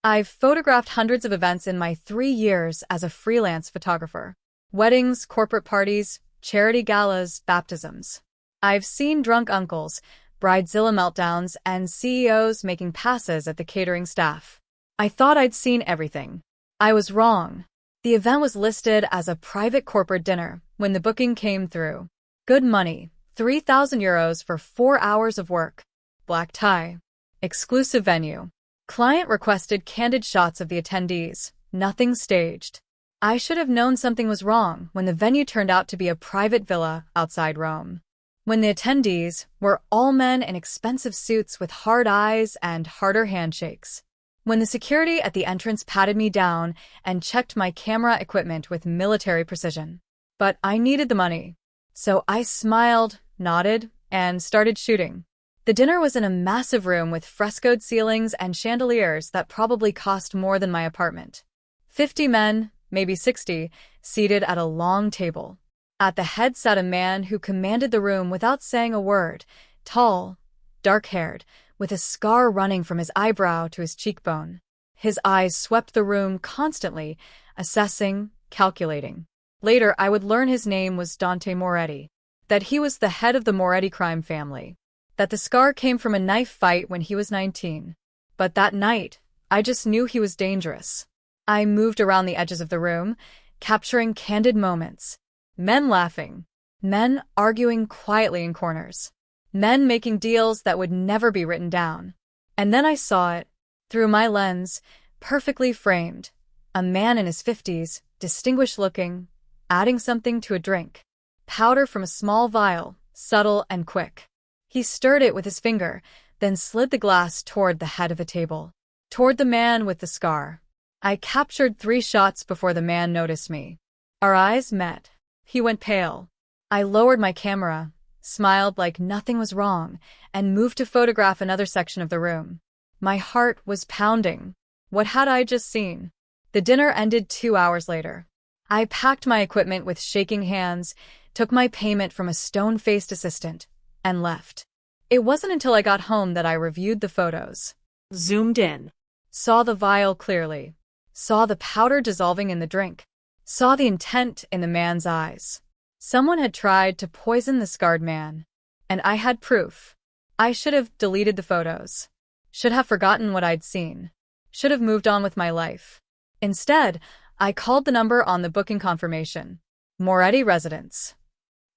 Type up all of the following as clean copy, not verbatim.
I've photographed hundreds of events in my 3 years as a freelance photographer. Weddings, corporate parties, charity galas, baptisms. I've seen drunk uncles, bridezilla meltdowns, and CEOs making passes at the catering staff. I thought I'd seen everything. I was wrong. The event was listed as a private corporate dinner when the booking came through. Good money, €3,000 for 4 hours of work. Black tie. Exclusive venue. Client requested candid shots of the attendees, nothing staged. I should have known something was wrong when the venue turned out to be a private villa outside Rome. When the attendees were all men in expensive suits with hard eyes and harder handshakes. When the security at the entrance patted me down and checked my camera equipment with military precision. But I needed the money. So I smiled, nodded, and started shooting. The dinner was in a massive room with frescoed ceilings and chandeliers that probably cost more than my apartment. 50 men, maybe 60, seated at a long table. At the head sat a man who commanded the room without saying a word, tall, dark-haired, with a scar running from his eyebrow to his cheekbone. His eyes swept the room constantly, assessing, calculating. Later, I would learn his name was Dante Moretti, that he was the head of the Moretti crime family, that the scar came from a knife fight when he was 19. But that night, I just knew he was dangerous. I moved around the edges of the room, capturing candid moments. Men laughing. Men arguing quietly in corners. Men making deals that would never be written down. And then I saw it, through my lens, perfectly framed. A man in his 50s, distinguished-looking, adding something to a drink. Powder from a small vial, subtle and quick. He stirred it with his finger, then slid the glass toward the head of a table. Toward the man with the scar. I captured 3 shots before the man noticed me. Our eyes met. He went pale. I lowered my camera, smiled like nothing was wrong, and moved to photograph another section of the room. My heart was pounding. What had I just seen? The dinner ended 2 hours later. I packed my equipment with shaking hands, took my payment from a stone-faced assistant, and left. It wasn't until I got home that I reviewed the photos. Zoomed in. Saw the vial clearly. Saw the powder dissolving in the drink. Saw the intent in the man's eyes. Someone had tried to poison the scarred man. And I had proof. I should have deleted the photos. Should have forgotten what I'd seen. Should have moved on with my life. Instead, I called the number on the booking confirmation. Moretti Residence.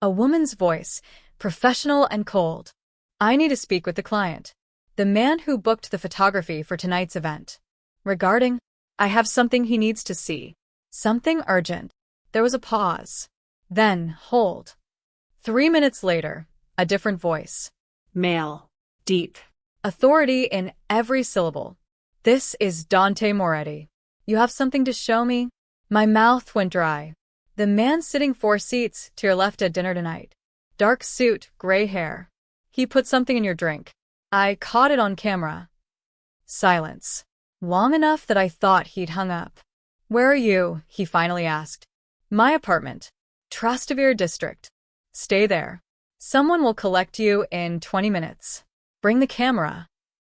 A woman's voice, professional and cold. I need to speak with the client. The man who booked the photography for tonight's event. Regarding, I have something he needs to see. Something urgent. There was a pause. Then, hold. 3 minutes later, a different voice. Male. Deep. Authority in every syllable. This is Dante Moretti. You have something to show me? My mouth went dry. The man sitting 4 seats to your left at dinner tonight. Dark suit, gray hair. He put something in your drink. I caught it on camera. Silence. Long enough that I thought he'd hung up. Where are you? He finally asked. My apartment. Trastevere District. Stay there. Someone will collect you in 20 minutes. Bring the camera.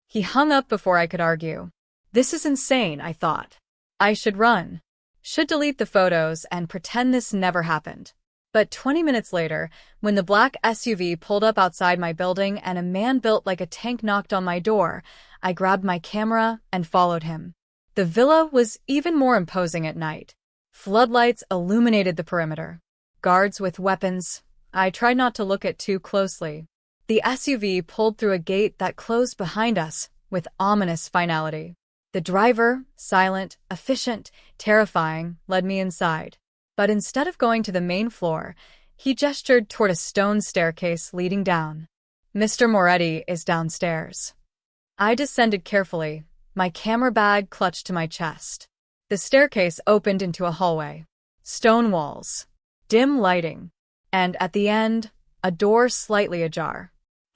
He hung up before I could argue. This is insane, I thought. I should run. Should delete the photos and pretend this never happened. But 20 minutes later, when the black SUV pulled up outside my building and a man built like a tank knocked on my door, I grabbed my camera and followed him. The villa was even more imposing at night. Floodlights illuminated the perimeter. Guards with weapons. I tried not to look at too closely. The SUV pulled through a gate that closed behind us with ominous finality. The driver, silent, efficient, terrifying, led me inside. But instead of going to the main floor, he gestured toward a stone staircase leading down. Mr. Moretti is downstairs. I descended carefully, my camera bag clutched to my chest. The staircase opened into a hallway. Stone walls. Dim lighting. And at the end, a door slightly ajar.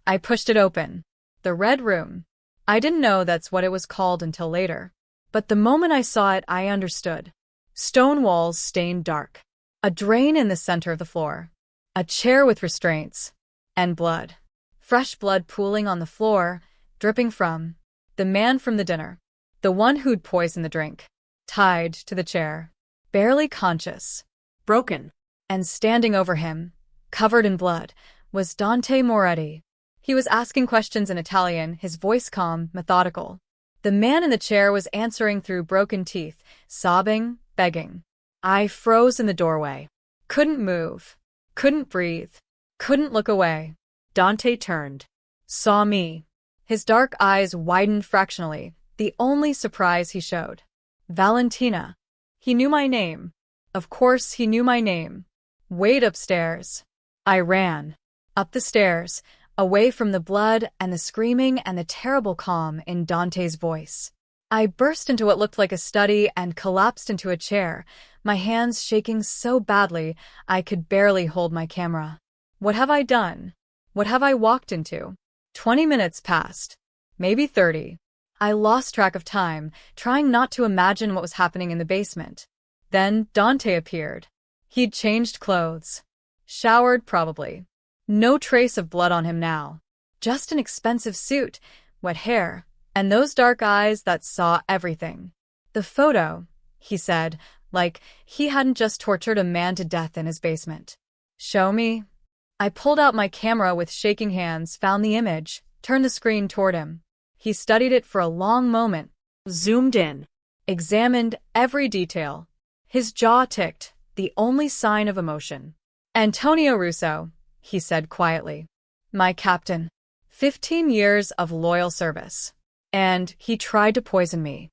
I pushed it open. The Red Room. I didn't know that's what it was called until later. But the moment I saw it, I understood. Stone walls stained dark. A drain in the center of the floor. A chair with restraints. And blood. Fresh blood pooling on the floor, dripping from the man from the dinner. The one who'd poisoned the drink. Tied to the chair. Barely conscious. Broken. And standing over him, covered in blood, was Dante Moretti. He was asking questions in Italian, his voice calm, methodical. The man in the chair was answering through broken teeth, sobbing, begging. I froze in the doorway. Couldn't move. Couldn't breathe. Couldn't look away. Dante turned. Saw me. His dark eyes widened fractionally, the only surprise he showed. Valentina. He knew my name. Of course he knew my name. Wait upstairs. I ran. Up the stairs, away from the blood and the screaming and the terrible calm in Dante's voice. I burst into what looked like a study and collapsed into a chair, my hands shaking so badly I could barely hold my camera. What have I done? What have I walked into? 20 minutes passed. Maybe 30. I lost track of time, trying not to imagine what was happening in the basement. Then Dante appeared. He'd changed clothes. Showered, probably. No trace of blood on him now. Just an expensive suit, wet hair, and those dark eyes that saw everything. The photo, he said, like he hadn't just tortured a man to death in his basement. Show me. I pulled out my camera with shaking hands, found the image, turned the screen toward him. He studied it for a long moment. Zoomed in. Examined every detail. His jaw ticked, the only sign of emotion. Antonio Russo, he said quietly. My captain. 15 years of loyal service. And he tried to poison me.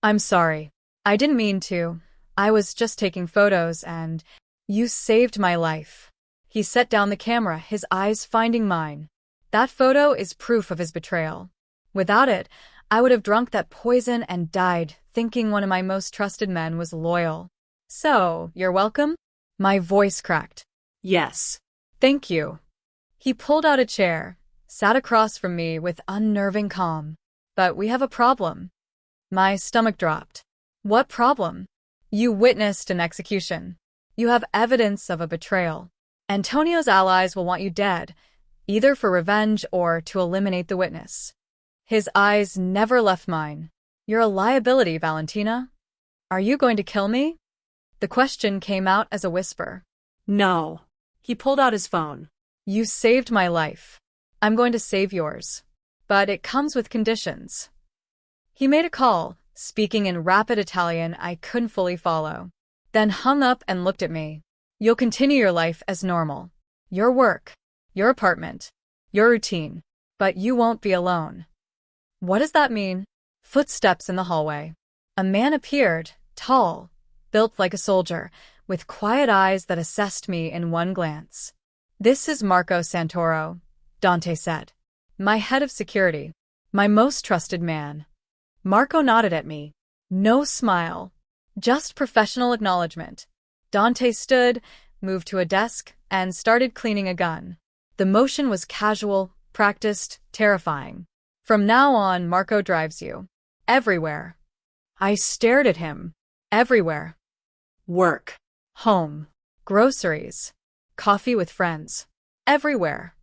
I'm sorry. I didn't mean to. I was just taking photos and you saved my life. He set down the camera, his eyes finding mine. That photo is proof of his betrayal. Without it, I would have drunk that poison and died, thinking one of my most trusted men was loyal. So, you're welcome? My voice cracked. Yes. Thank you. He pulled out a chair, sat across from me with unnerving calm. But we have a problem. My stomach dropped. What problem? You witnessed an execution. You have evidence of a betrayal. Antonio's allies will want you dead, either for revenge or to eliminate the witness. His eyes never left mine. You're a liability, Valentina. Are you going to kill me? The question came out as a whisper. No. He pulled out his phone. You saved my life. I'm going to save yours. But it comes with conditions. He made a call, speaking in rapid Italian I couldn't fully follow. Then hung up and looked at me. You'll continue your life as normal. Your work, your apartment, your routine. But you won't be alone. What does that mean? Footsteps in the hallway. A man appeared, tall, built like a soldier, with quiet eyes that assessed me in one glance. This is Marco Santoro, Dante said. My head of security. My most trusted man. Marco nodded at me. No smile. Just professional acknowledgement. Dante stood, moved to a desk, and started cleaning a gun. The motion was casual, practiced, terrifying. From now on, Marco drives you. Everywhere. I stared at him. Everywhere. Work. Home. Groceries. Coffee with friends. Everywhere.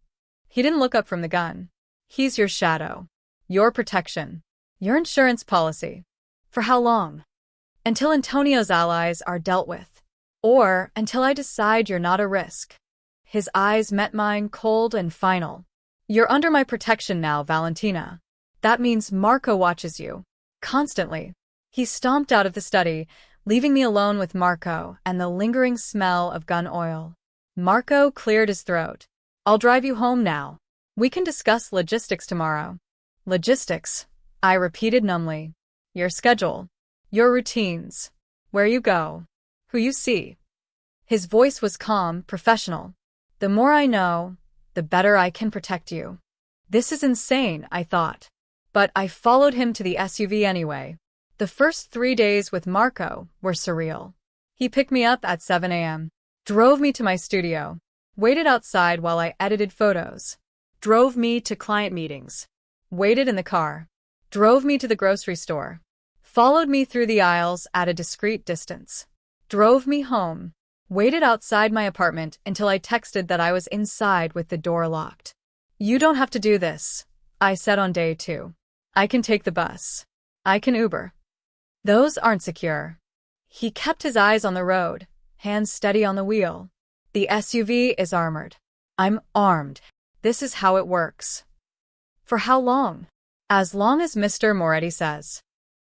He didn't look up from the gun. He's your shadow. Your protection. Your insurance policy. For how long? Until Antonio's allies are dealt with. Or until I decide you're not a risk. His eyes met mine, cold and final. You're under my protection now, Valentina. That means Marco watches you. Constantly. He stomped out of the study, leaving me alone with Marco and the lingering smell of gun oil. Marco cleared his throat. I'll drive you home now. We can discuss logistics tomorrow. Logistics, I repeated numbly. Your schedule. Your routines. Where you go. Who you see. His voice was calm, professional. The more I know, the better I can protect you. This is insane, I thought. But I followed him to the SUV anyway. The first 3 days with Marco were surreal. He picked me up at 7 a.m., drove me to my studio, waited outside while I edited photos, Drove me to client meetings. waited in the car, drove me to the grocery store, followed me through the aisles at a discreet distance, drove me home, waited outside my apartment until I texted that I was inside with the door locked. You don't have to do this, I said on day 2. I can take the bus. I can Uber. Those aren't secure. He kept his eyes on the road, hands steady on the wheel. The SUV is armored. I'm armed. This is how it works. For how long? As long as Mr. Moretti says.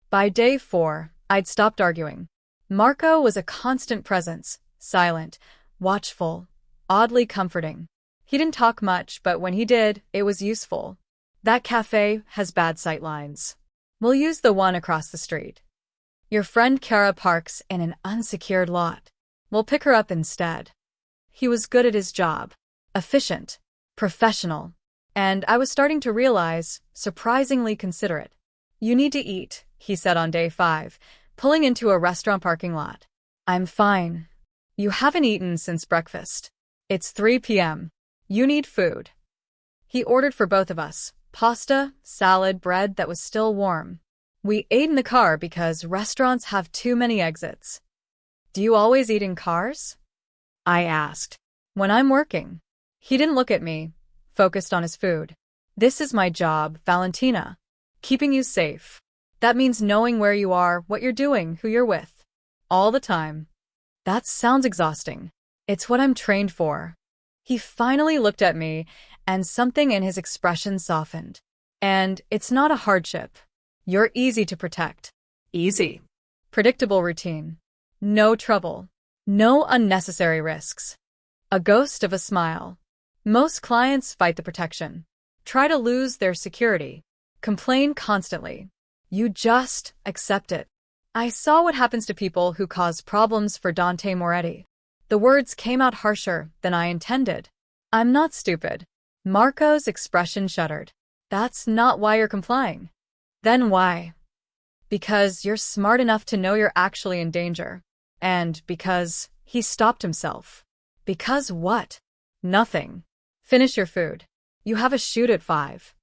By day 4, I'd stopped arguing. Marco was a constant presence, silent, watchful, oddly comforting. He didn't talk much, but when he did, it was useful. That cafe has bad sight lines. We'll use the one across the street. Your friend Chiara parks in an unsecured lot. We'll pick her up instead. He was good at his job. Efficient. Professional. And I was starting to realize, surprisingly considerate. You need to eat, he said on day 5, pulling into a restaurant parking lot. I'm fine. You haven't eaten since breakfast. It's 3 p.m. You need food. He ordered for both of us, pasta, salad, bread that was still warm. We ate in the car because restaurants have too many exits. Do you always eat in cars? I asked. When I'm working. He didn't look at me, focused on his food. This is my job, Valentina. Keeping you safe. That means knowing where you are, what you're doing, who you're with. All the time. That sounds exhausting. It's what I'm trained for. He finally looked at me, and something in his expression softened. And it's not a hardship. You're easy to protect. Easy. Predictable routine. No trouble. No unnecessary risks. A ghost of a smile. Most clients fight the protection. Try to lose their security. Complain constantly. You just accept it. I saw what happens to people who cause problems for Dante Moretti. The words came out harsher than I intended. I'm not stupid. Marco's expression shuddered. That's not why you're complying. Then why? Because you're smart enough to know you're actually in danger. And because he stopped himself. Because what? Nothing. Finish your food. You have a shoot at 5.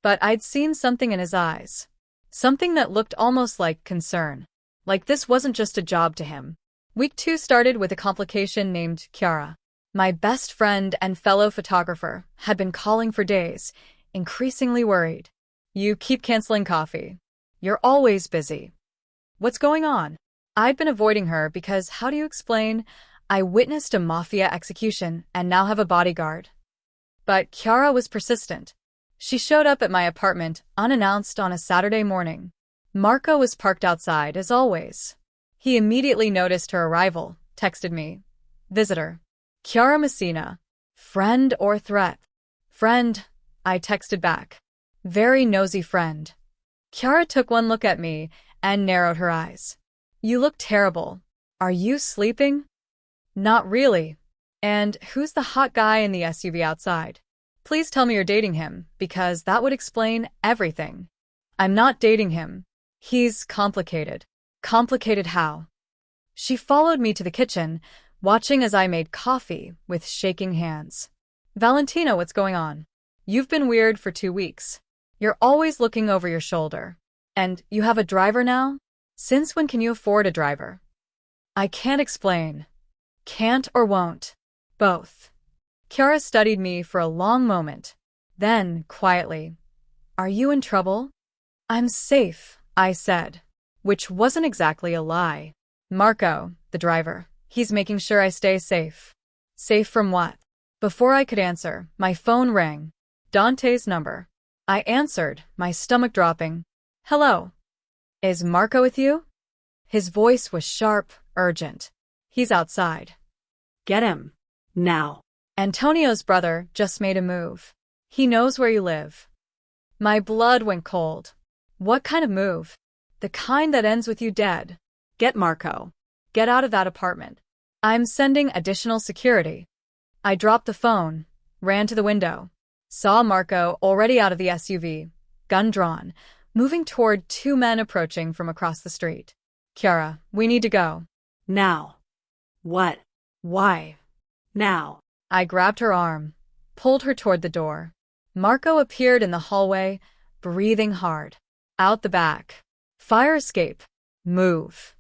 But I'd seen something in his eyes. Something that looked almost like concern. Like this wasn't just a job to him. Week 2 started with a complication named Chiara. My best friend and fellow photographer had been calling for days, increasingly worried. You keep canceling coffee. You're always busy. What's going on? I'd been avoiding her because how do you explain I witnessed a Mafia execution and now have a bodyguard? But Chiara was persistent. She showed up at my apartment unannounced on a Saturday morning. Marco was parked outside as always. He immediately noticed her arrival, texted me. Visitor. Chiara Messina. Friend or threat? Friend, I texted back. Very nosy friend. Chiara took one look at me and narrowed her eyes. You look terrible. Are you sleeping? Not really. And who's the hot guy in the SUV outside? Please tell me you're dating him, because that would explain everything. I'm not dating him. He's complicated. Complicated how? She followed me to the kitchen, watching as I made coffee with shaking hands. Valentina, what's going on? You've been weird for 2 weeks. You're always looking over your shoulder. And you have a driver now? Since when can you afford a driver? I can't explain. Can't or won't. Both. Chiara studied me for a long moment. Then, quietly, Are you in trouble? I'm safe, I said. Which wasn't exactly a lie. Marco, the driver, he's making sure I stay safe. Safe from what? Before I could answer, my phone rang. Dante's number. I answered, my stomach dropping. Hello. Is Marco with you? His voice was sharp, urgent. He's outside. Get him. Now. Antonio's brother just made a move. He knows where you live. My blood went cold. What kind of move? The kind that ends with you dead. Get Marco. Get out of that apartment. I'm sending additional security. I dropped the phone, ran to the window. Saw Marco already out of the SUV, gun drawn, moving toward 2 men approaching from across the street. Chiara, we need to go. Now. What? Why? Now. I grabbed her arm, pulled her toward the door. Marco appeared in the hallway, breathing hard. Out the back. Fire escape. Move.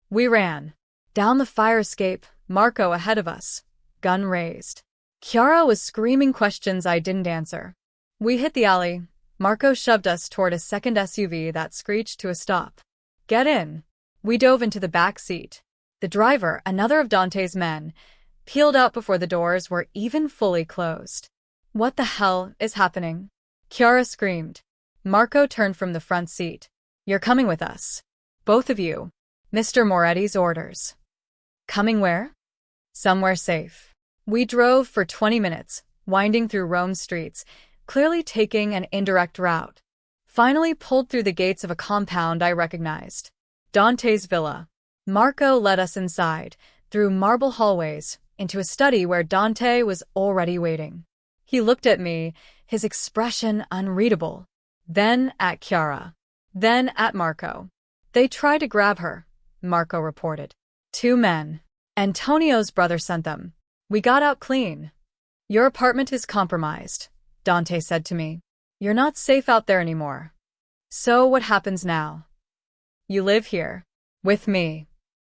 We ran. Down the fire escape, Marco ahead of us, gun raised. Chiara was screaming questions I didn't answer. We hit the alley, Marco shoved us toward a second SUV that screeched to a stop. Get in. We dove into the back seat. The driver, another of Dante's men, peeled out before the doors were even fully closed. What the hell is happening? Chiara screamed. Marco turned from the front seat. You're coming with us. Both of you. Mr. Moretti's orders. Coming where? Somewhere safe. We drove for 20 minutes, winding through Rome's streets, clearly taking an indirect route. Finally pulled through the gates of a compound I recognized. Dante's villa. Marco led us inside, through marble hallways, into a study where Dante was already waiting. He looked at me, his expression unreadable. Then at Chiara. Then at Marco. They tried to grab her, Marco reported. 2 men. Antonio's brother sent them. We got out clean. Your apartment is compromised, Dante said to me. You're not safe out there anymore. So what happens now? You live here. With me.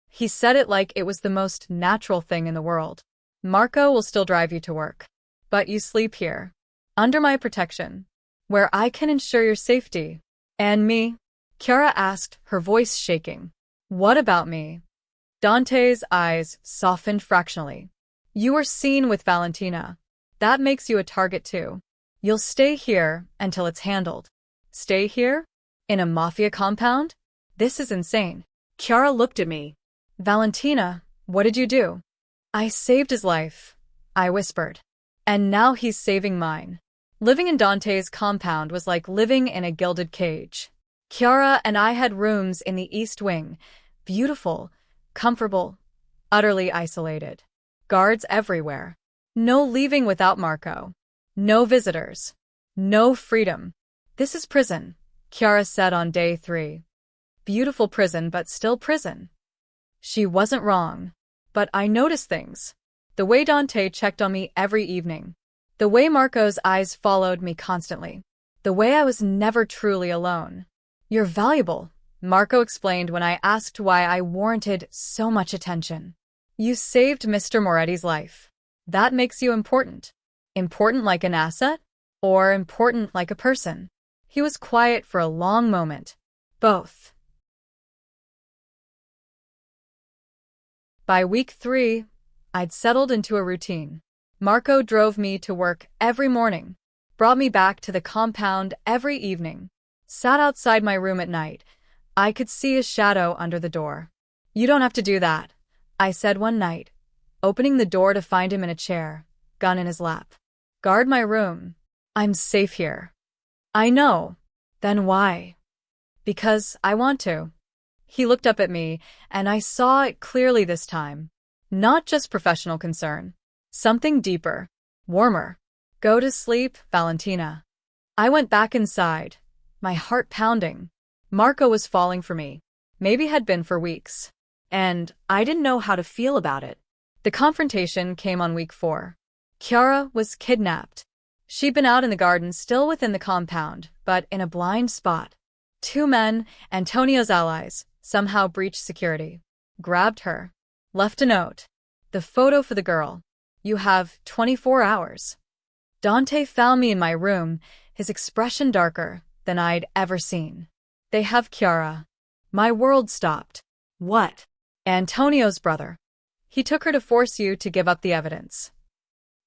He said it like it was the most natural thing in the world. Marco will still drive you to work. But you sleep here. Under my protection. Where I can ensure your safety. And me? Chiara asked, her voice shaking. What about me? Dante's eyes softened fractionally. You were seen with Valentina. That makes you a target too. You'll stay here until it's handled. Stay here? In a Mafia compound? This is insane. Chiara looked at me. Valentina, what did you do? I saved his life, I whispered. And now he's saving mine. Living in Dante's compound was like living in a gilded cage. Chiara and I had rooms in the East Wing, beautiful, comfortable, utterly isolated. Guards everywhere. No leaving without Marco. No visitors. No freedom. This is prison, Chiara said on day 3. Beautiful prison, but still prison. She wasn't wrong. But I noticed things. The way Dante checked on me every evening. The way Marco's eyes followed me constantly. The way I was never truly alone. You're valuable, Marco explained when I asked why I warranted so much attention. You saved Mr. Moretti's life. That makes you important. Important like an asset? Or important like a person? He was quiet for a long moment. Both. By week 3, I'd settled into a routine. Marco drove me to work every morning, brought me back to the compound every evening, sat outside my room at night. I could see a shadow under the door. You don't have to do that, I said one night, opening the door to find him in a chair, gun in his lap. Guard my room. I'm safe here. I know. Then why? Because I want to. He looked up at me, and I saw it clearly this time. Not just professional concern. Something deeper. Warmer. Go to sleep, Valentina. I went back inside, my heart pounding. Marco was falling for me. Maybe had been for weeks. And I didn't know how to feel about it. The confrontation came on week 4. Chiara was kidnapped. She'd been out in the garden, still within the compound, but in a blind spot. 2 men, Antonio's allies, somehow breached security. Grabbed her. Left a note. The photo for the girl. You have 24 hours. Dante found me in my room, his expression darker than I'd ever seen. They have Chiara. My world stopped. What? Antonio's brother. He took her to force you to give up the evidence.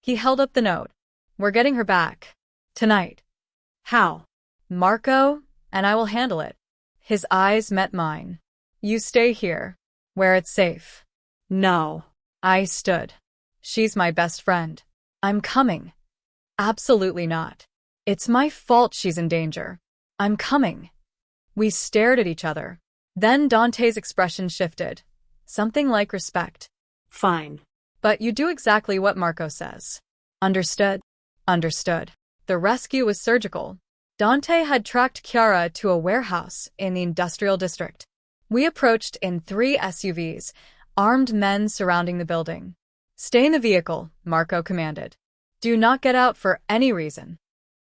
He held up the note. We're getting her back. Tonight. How? Marco, and I will handle it. His eyes met mine. You stay here, where it's safe. No. I stood. She's my best friend. I'm coming. Absolutely not. It's my fault she's in danger. I'm coming. We stared at each other. Then Dante's expression shifted. Something like respect. Fine. But you do exactly what Marco says. Understood? Understood. The rescue was surgical. Dante had tracked Chiara to a warehouse in the industrial district. We approached in 3 SUVs, armed men surrounding the building. Stay in the vehicle, Marco commanded. Do not get out for any reason.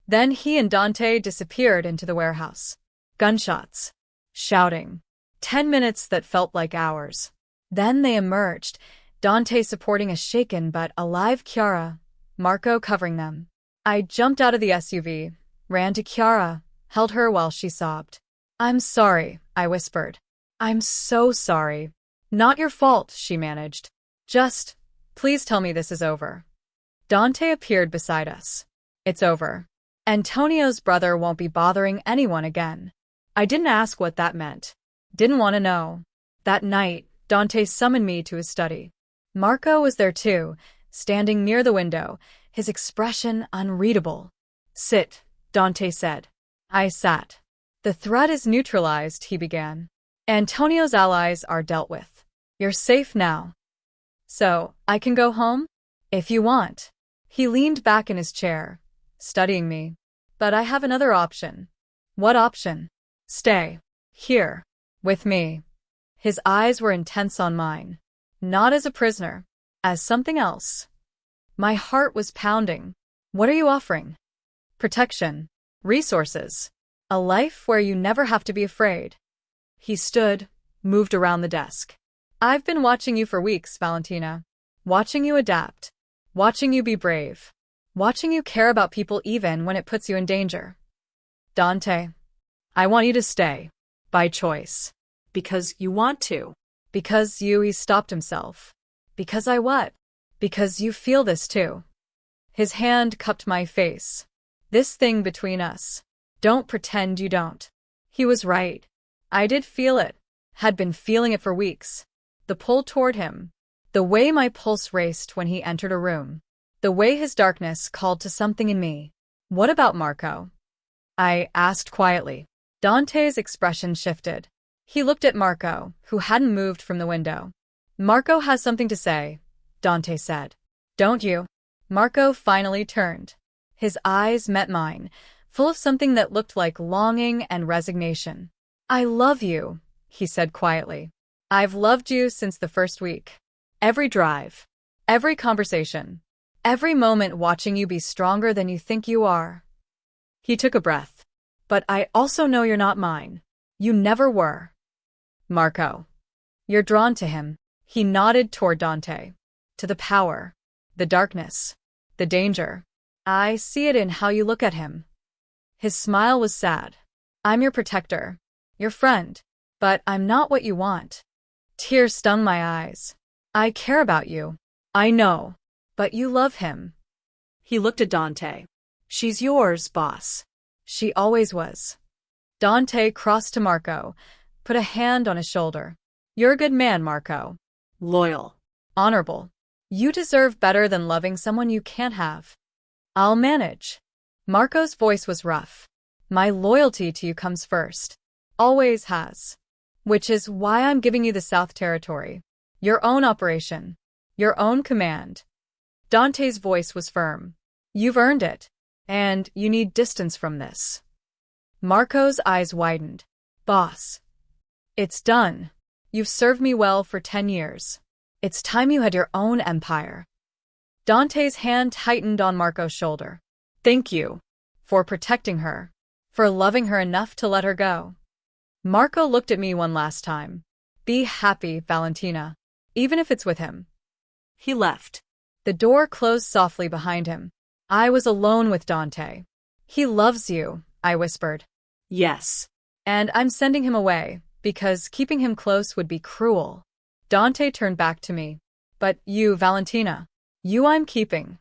Then he and Dante disappeared into the warehouse. Gunshots. Shouting. 10 minutes that felt like hours. Then they emerged, Dante supporting a shaken but alive Chiara, Marco covering them. I jumped out of the SUV, ran to Chiara, held her while she sobbed. I'm sorry, I whispered. I'm so sorry. Not your fault, she managed. Just, please tell me this is over. Dante appeared beside us. It's over. Antonio's brother won't be bothering anyone again. I didn't ask what that meant. Didn't want to know. That night, Dante summoned me to his study. Marco was there too, standing near the window, his expression unreadable. Sit, Dante said. I sat. The threat is neutralized, he began. Antonio's allies are dealt with. You're safe now. So, I can go home? If you want. He leaned back in his chair, studying me. But I have another option. What option? Stay. Here. With me. His eyes were intense on mine. Not as a prisoner. As something else. My heart was pounding. What are you offering? Protection. Resources. A life where you never have to be afraid. He stood, moved around the desk. I've been watching you for weeks, Valentina. Watching you adapt. Watching you be brave. Watching you care about people even when it puts you in danger. Dante, I want you to stay. By choice. Because you want to. Because he stopped himself. Because I what? Because you feel this too. His hand cupped my face. This thing between us. Don't pretend you don't. He was right. I did feel it. Had been feeling it for weeks. The pull toward him. The way my pulse raced when he entered a room. The way his darkness called to something in me. What about Marco? I asked quietly. Dante's expression shifted. He looked at Marco, who hadn't moved from the window. Marco has something to say, Dante said. Don't you? Marco finally turned. His eyes met mine, full of something that looked like longing and resignation. I love you, he said quietly. I've loved you since the first week. Every drive, every conversation, every moment watching you be stronger than you think you are. He took a breath. But I also know you're not mine. You never were. Marco. You're drawn to him. He nodded toward Dante. To the power, the darkness, the danger. I see it in how you look at him. His smile was sad. I'm your protector, your friend, but I'm not what you want. Tears stung my eyes. I care about you. I know. But you love him. He looked at Dante. She's yours, boss. She always was. Dante crossed to Marco, put a hand on his shoulder. You're a good man, Marco. Loyal. Honorable. You deserve better than loving someone you can't have. I'll manage. Marco's voice was rough. My loyalty to you comes first. Always has. Which is why I'm giving you the South Territory. Your own operation. Your own command. Dante's voice was firm. You've earned it. And you need distance from this. Marco's eyes widened. Boss. It's done. You've served me well for 10 years. It's time you had your own empire. Dante's hand tightened on Marco's shoulder. Thank you. For protecting her. For loving her enough to let her go. Marco looked at me one last time. Be happy, Valentina. Even if it's with him. He left. The door closed softly behind him. I was alone with Dante. He loves you, I whispered. Yes. And I'm sending him away, because keeping him close would be cruel. Dante turned back to me. But you, Valentina. You I'm keeping.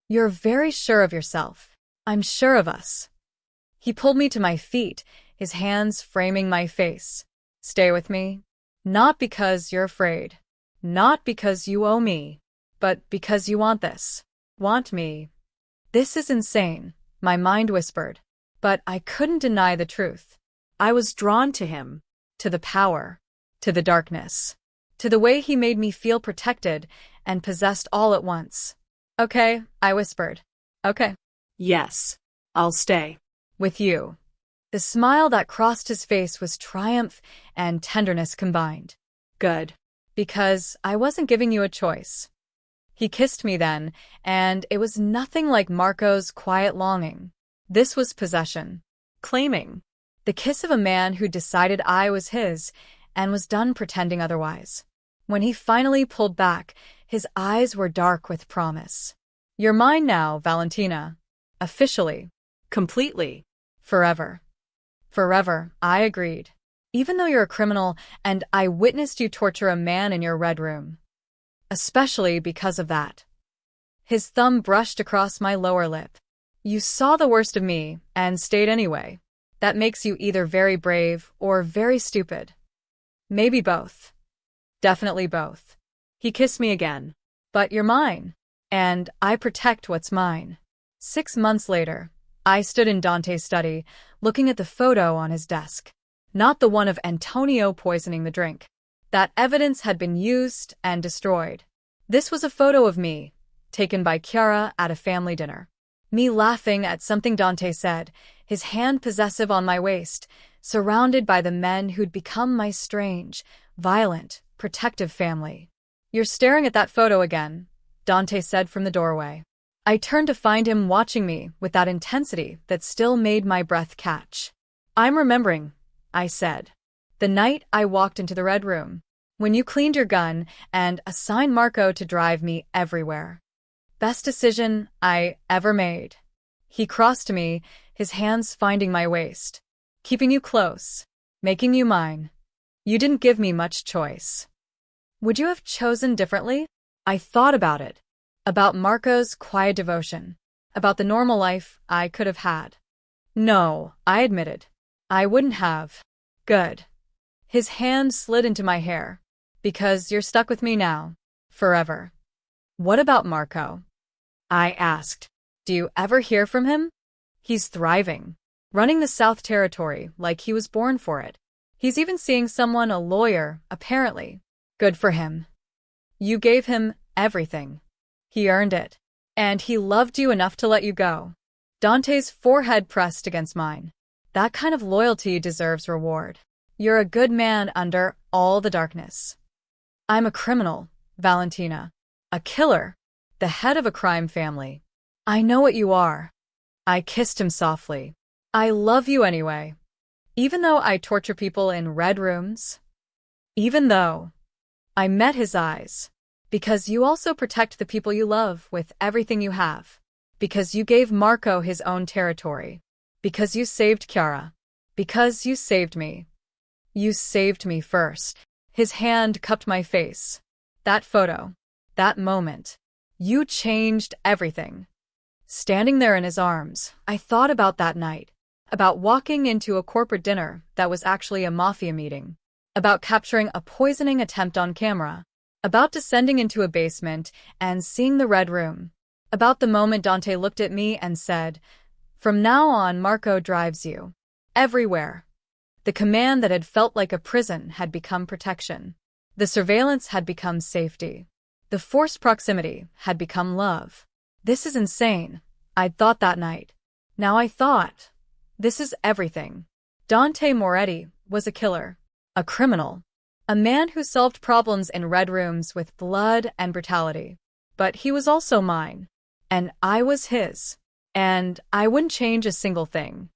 You're very sure of yourself. I'm sure of us. He pulled me to my feet, his hands framing my face. Stay with me. Not because you're afraid. Not because you owe me. But because you want this. Want me. This is insane, my mind whispered. But I couldn't deny the truth. I was drawn to him. To the power. To the darkness. To the way he made me feel protected and possessed all at once. Okay, I whispered. Okay. Yes. I'll stay. With you. The smile that crossed his face was triumph and tenderness combined. Good. Because I wasn't giving you a choice. He kissed me then, and it was nothing like Marco's quiet longing. This was possession. Claiming. The kiss of a man who decided I was his and was done pretending otherwise. When he finally pulled back, his eyes were dark with promise. You're mine now, Valentina. Officially. Completely. Forever. Forever, I agreed. Even though you're a criminal and I witnessed you torture a man in your red room. Especially because of that. His thumb brushed across my lower lip. You saw the worst of me and stayed anyway. That makes you either very brave or very stupid. Maybe both. Definitely both. He kissed me again. But you're mine. And I protect what's mine. 6 months later, I stood in Dante's study, looking at the photo on his desk. Not the one of Antonio poisoning the drink. That evidence had been used and destroyed. This was a photo of me, taken by Chiara at a family dinner. Me laughing at something Dante said, his hand possessive on my waist, surrounded by the men who'd become my strange, violent, protective family. You're staring at that photo again, Dante said from the doorway. I turned to find him watching me with that intensity that still made my breath catch. I'm remembering, I said. The night I walked into the red room, when you cleaned your gun and assigned Marco to drive me everywhere. Best decision I ever made. He crossed to me, his hands finding my waist. Keeping you close, making you mine. You didn't give me much choice. Would you have chosen differently? I thought about it. About Marco's quiet devotion. About the normal life I could have had. No, I admitted. I wouldn't have. Good. His hand slid into my hair. Because you're stuck with me now. Forever. What about Marco? I asked. Do you ever hear from him? He's thriving. Running the South Territory like he was born for it. He's even seeing someone, a lawyer, apparently. Good for him. You gave him everything. He earned it. And he loved you enough to let you go. Dante's forehead pressed against mine. That kind of loyalty deserves reward. You're a good man under all the darkness. I'm a criminal, Valentina. A killer. The head of a crime family. I know what you are. I kissed him softly. I love you anyway. Even though I torture people in red rooms. Even though. I met his eyes. Because you also protect the people you love with everything you have. Because you gave Marco his own territory. Because you saved Chiara. Because you saved me. You saved me first. His hand cupped my face. That photo. That moment. You changed everything. Standing there in his arms, I thought about that night. About walking into a corporate dinner that was actually a Mafia meeting. About capturing a poisoning attempt on camera. About descending into a basement and seeing the red room. About the moment Dante looked at me and said, "From now on, Marco drives you. Everywhere." The command that had felt like a prison had become protection. The surveillance had become safety. The forced proximity had become love. This is insane, I'd thought that night. Now I thought, this is everything. Dante Moretti was a killer, a criminal, a man who solved problems in red rooms with blood and brutality. But he was also mine. And I was his. And I wouldn't change a single thing.